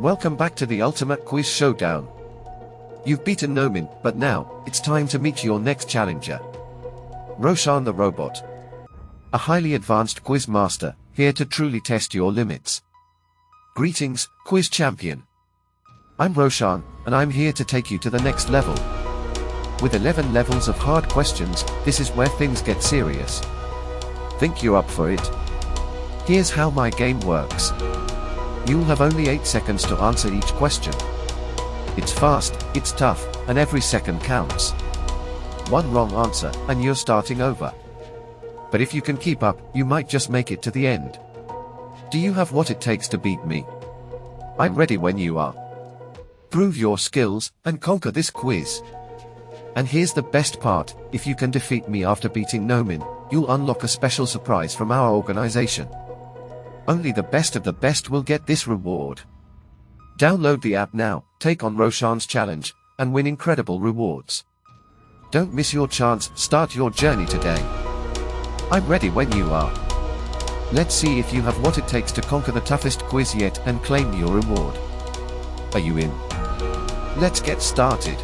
Welcome back to the Ultimate Quiz Showdown. You've beaten Noman, but now, it's time to meet your next challenger. Roshan the Robot. A highly advanced quiz master, here to truly test your limits. Greetings, quiz champion. I'm Roshan, and I'm here to take you to the next level. With 11 levels of hard questions, this is where things get serious. Think you're up for it? Here's how my game works. You'll have only 8 seconds to answer each question. It's fast, it's tough, and every second counts. One wrong answer, and you're starting over. But if you can keep up, you might just make it to the end. Do you have what it takes to beat me? I'm ready when you are. Prove your skills, and conquer this quiz. And here's the best part, if you can defeat me after beating Noman, you'll unlock a special surprise from our organization. Only the best of the best will get this reward. Download the app now, take on Roshan's challenge, and win incredible rewards. Don't miss your chance, start your journey today. I'm ready when you are. Let's see if you have what it takes to conquer the toughest quiz yet and claim your reward. Are you in? Let's get started.